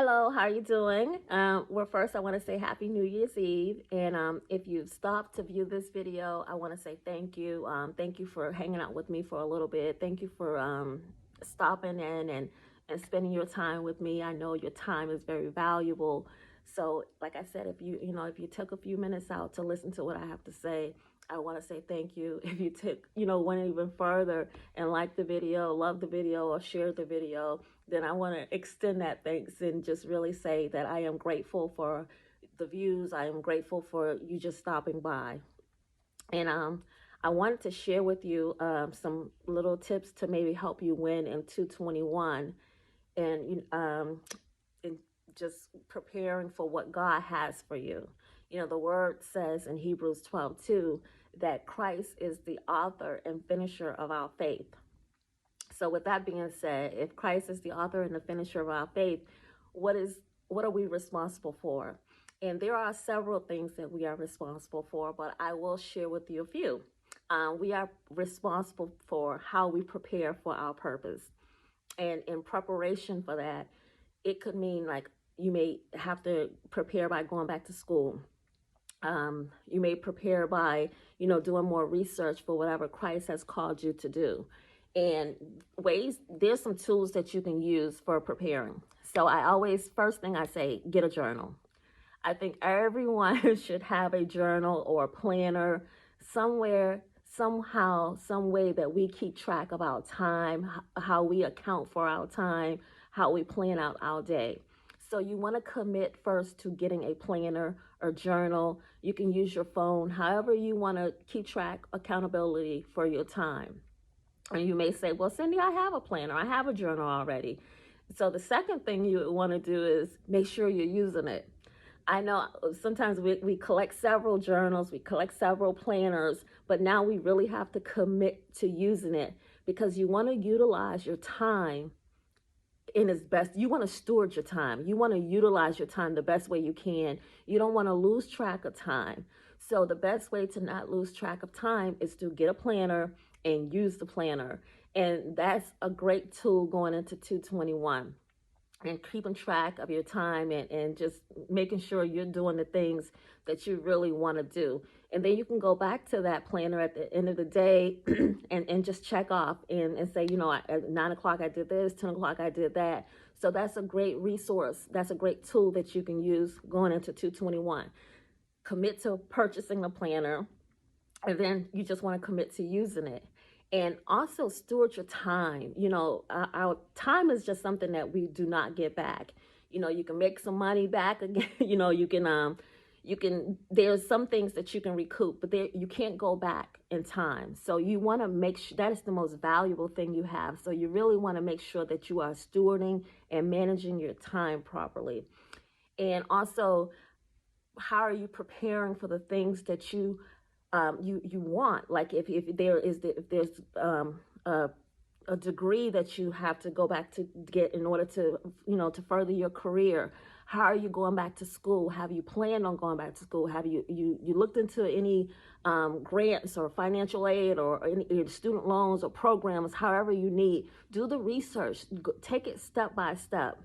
Hello, how are you doing? Well, first, I want to say Happy New Year's Eve. And if you've stopped to view this video, I want to say thank you. Thank you for hanging out with me for a little bit. Thank you for stopping in and spending your time with me. I know your time is very valuable. So, like I said, if you took a few minutes out to listen to what I have to say, I want to say thank you. If you took, went even further and liked the video, loved the video, or shared the video, then I want to extend that thanks and just really say that I am grateful for the views. I am grateful for you just stopping by. And I wanted to share with you some little tips to maybe help you win in 221 and just preparing for what God has for you. The word says in Hebrews 12:2 that Christ is the author and finisher of our faith. So with that being said, if Christ is the author and the finisher of our faith, what are we responsible for? And there are several things that we are responsible for, but I will share with you a few. We are responsible for how we prepare for our purpose. And in preparation for that, it could mean like you may have to prepare by going back to school. You may prepare by, doing more research for whatever Christ has called you to do. And there's some tools that you can use for preparing. So first thing I say, get a journal. I think everyone should have a journal or a planner somewhere, somehow, some way that we keep track of our time, how we account for our time, how we plan out our day. So you want to commit first to getting a planner or journal. You can use your phone, however you want to keep track, accountability for your time. And you may say, well, Cindy, I have a planner. I have a journal already. So the second thing you want to do is make sure you're using it. I know sometimes we collect several journals, we collect several planners, but now we really have to commit to using it because you want to utilize your time in its best. You want to steward your time. You want to utilize your time the best way you can. You don't want to lose track of time. So the best way to not lose track of time is to get a planner and use the planner. And that's a great tool going into 221. And keeping track of your time and just making sure you're doing the things that you really want to do. And then you can go back to that planner at the end of the day and just check off and say, at 9 o'clock I did this, 10 o'clock I did that. So that's a great resource. That's a great tool that you can use going into 221. Commit to purchasing a planner, and then you just want to commit to using it. And also steward your time. Our time is just something that we do not get back. You can make some money back again. There's some things that you can recoup, but you can't go back in time. So you want to make sure that is the most valuable thing you have. So you really want to make sure that you are stewarding and managing your time properly. And also, how are you preparing for the things that you want? Like if there's a degree that you have to go back to get in order to to further your career. How are you going back to school? Have you planned on going back to school? Have you looked into any grants or financial aid or any student loans or programs? However you need, do the research. Take it step by step.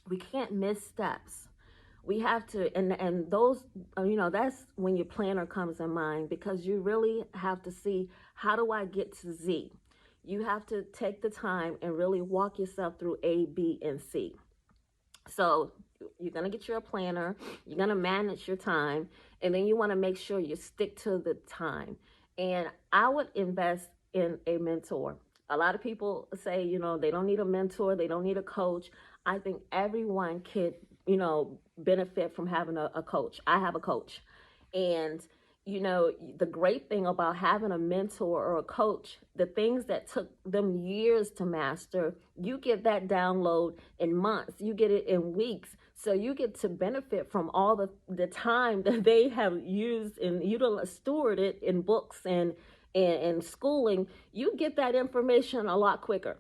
We can't miss steps. We have to, and those, that's when your planner comes in mind, because you really have to see, how do I get to Z? You have to take the time and really walk yourself through A, B, and C. So you're going to get your planner, you're going to manage your time, and then you want to make sure you stick to the time. And I would invest in a mentor. A lot of people say, they don't need a mentor, they don't need a coach. I think everyone could benefit from having a coach. I have a coach. And, the great thing about having a mentor or a coach, the things that took them years to master, you get that download in months, you get it in weeks. So you get to benefit from all the time that they have used and stewarded in books and schooling. You get that information a lot quicker.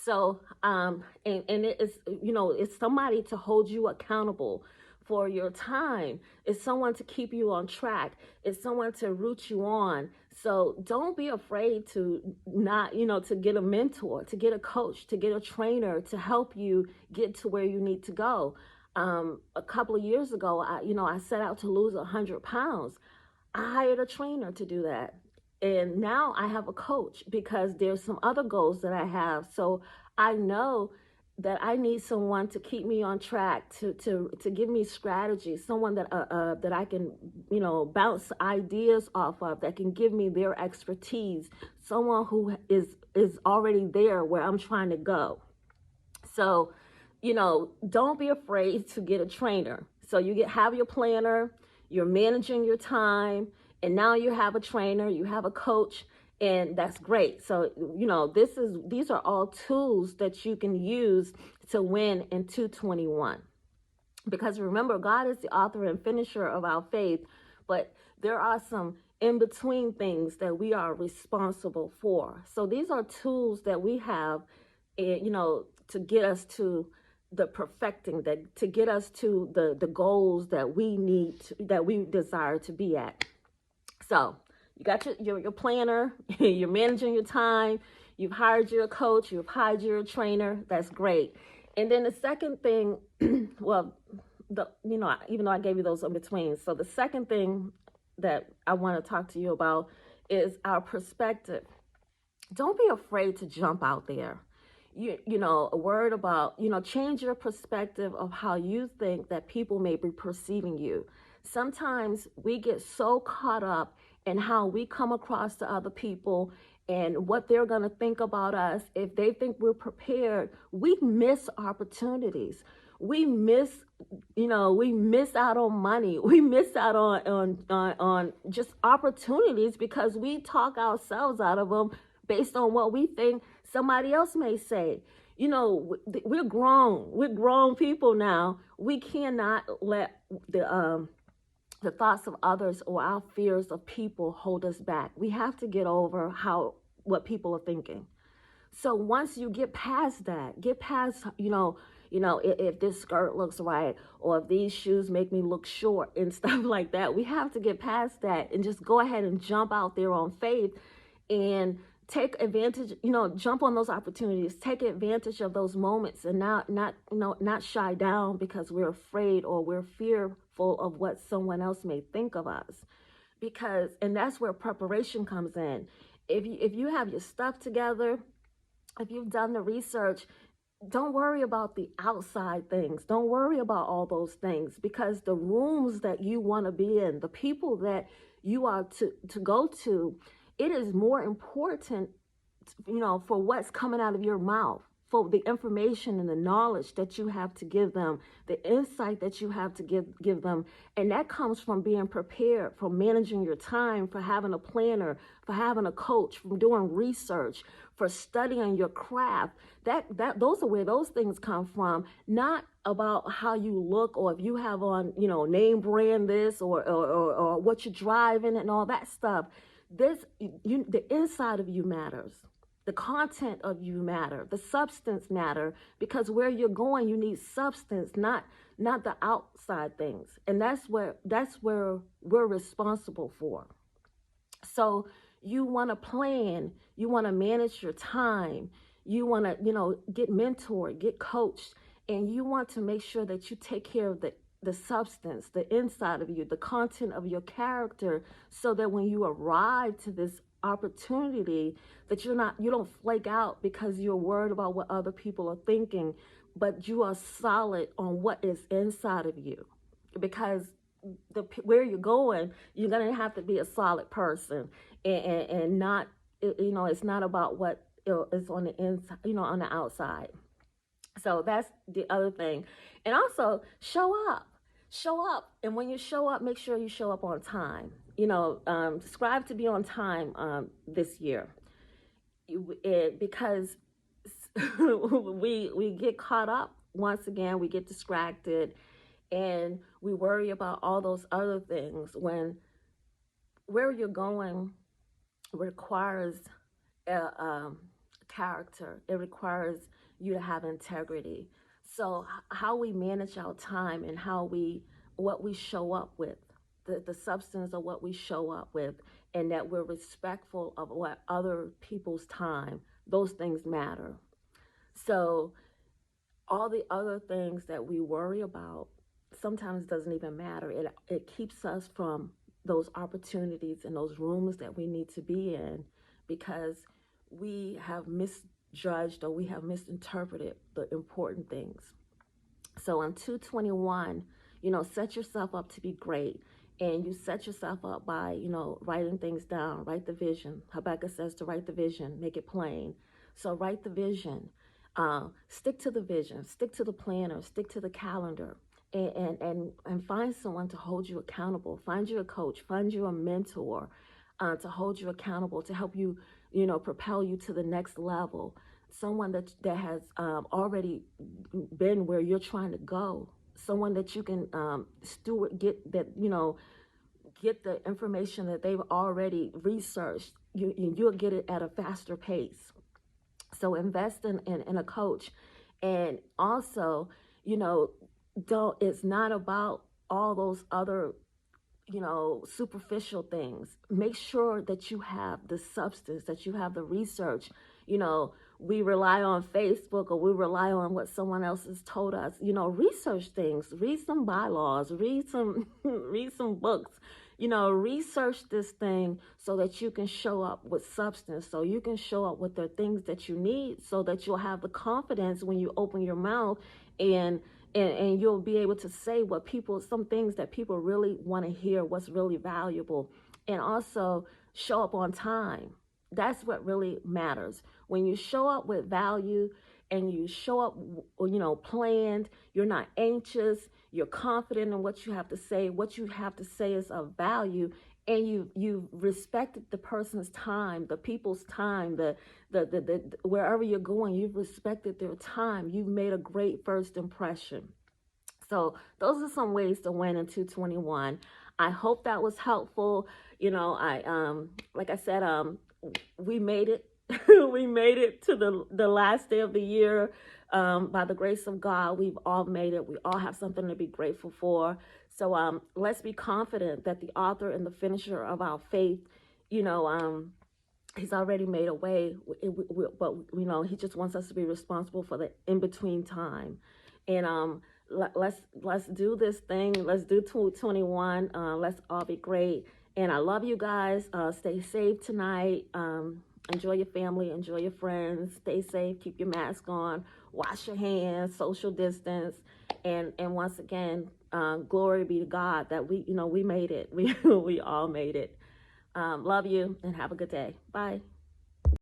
So, and it is, it's somebody to hold you accountable for your time. It's someone to keep you on track. It's someone to root you on. So don't be afraid to not, to get a mentor, to get a coach, to get a trainer to help you get to where you need to go. A couple of years ago, I set out to lose 100 pounds. I hired a trainer to do that. And now I have a coach because there's some other goals that I have. So I know that I need someone to keep me on track, to give me strategy, someone that I can, bounce ideas off of, that can give me their expertise, someone who is already there where I'm trying to go. So, don't be afraid to get a trainer. So have your planner, you're managing your time, and now you have a trainer, you have a coach, and that's great. So, these are all tools that you can use to win in 221. Because remember, God is the author and finisher of our faith, but there are some in between things that we are responsible for. So these are tools that we have, to get us to the perfecting, that to get us to the goals that we need that we desire to be at. So you got your planner, you're managing your time, you've hired your coach, you've hired your trainer. That's great. And then the second thing, well, even though I gave you those in between, so the second thing that I want to talk to you about is our perspective. Don't be afraid to jump out there. A word about, change your perspective of how you think that people may be perceiving you. Sometimes we get so caught up in how we come across to other people and what they're going to think about us. If they think we're prepared, we miss opportunities. We miss out on money. We miss out on just opportunities because we talk ourselves out of them based on what we think somebody else may say. We're grown. We're grown people now. We cannot let the thoughts of others or our fears of people hold us back. We have to get over what people are thinking. So once you get past that, if this skirt looks right, or if these shoes make me look short and stuff like that, we have to get past that and just go ahead and jump out there on faith and take advantage, jump on those opportunities, take advantage of those moments, and not shy down because we're afraid or we're fearful of what someone else may think of us. And that's where preparation comes in. If you have your stuff together, if you've done the research, don't worry about the outside things. Don't worry about all those things, because the rooms that you want to be in, the people that you are to go to, it is more important, for what's coming out of your mouth, for the information and the knowledge that you have to give them, the insight that you have to give them. And that comes from being prepared, from managing your time, for having a planner, for having a coach, from doing research, for studying your craft. Those are where those things come from, not about how you look or if you have on, name brand this or what you're driving and all that stuff. The inside of you matters. The content of you matter. The substance matter, because where you're going, you need substance, not the outside things. And that's where we're responsible for. So you want to plan, you want to manage your time, you want to, get mentored, get coached, and you want to make sure that you take care of the substance, the inside of you, the content of your character, so that when you arrive to this opportunity, that you don't flake out because you're worried about what other people are thinking, but you are solid on what is inside of you. Because where you're going, you're going to have to be a solid person, and not, it's not about what is on the inside, on the outside. So that's the other thing. And also show up. And when you show up, make sure you show up on time. Strive to be on time this year. Because we get caught up. Once again, we get distracted and we worry about all those other things, when where you're going requires character. It requires you to have integrity. So how we manage our time and what we show up with, the substance of what we show up with, and that we're respectful of what other people's time, those things matter. So all the other things that we worry about sometimes doesn't even matter. It keeps us from those opportunities and those rooms that we need to be in, because we have misjudged or we have misinterpreted the important things. So in 221, set yourself up to be great. And you set yourself up by, writing things down, write the vision. Habakkuk says to write the vision, make it plain. So write the vision, stick to the vision, stick to the planner, stick to the calendar, and find someone to hold you accountable. Find you a coach, find you a mentor, to hold you accountable, to help you, propel you to the next level. Someone that has already been where you're trying to go. Someone that you can get the information that they've already researched. You'll get it at a faster pace. So invest in a coach. And also, it's not about all those other, superficial things. Make sure that you have the substance, that you have the research. We rely on Facebook, or we rely on what someone else has told us. Research things, read some bylaws, read some read some books. Research this thing so that you can show up with substance, so you can show up with the things that you need, so that you'll have the confidence when you open your mouth, and you'll be able to say some things that people really want to hear, what's really valuable. And also show up on time. That's what really matters. When you show up with value and you show up, planned, you're not anxious, you're confident in what you have to say. What you have to say is of value, and you respected the person's time, the people's time, the wherever you're going, you've respected their time. You've made a great first impression. So those are some ways to win in 221. I hope that was helpful. Like I said, we made it. We made it to the last day of the year. By the grace of God, we've all made it. We all have something to be grateful for. So let's be confident that the author and the finisher of our faith, he's already made a way, but he just wants us to be responsible for the in-between time. And let's do this thing. Let's do 221. Let's all be great. And I love you guys. Stay safe tonight. Enjoy your family, enjoy your friends, stay safe, keep your mask on, wash your hands, social distance. And once again, glory be to God that we made it. We all made it. Love you and have a good day. Bye.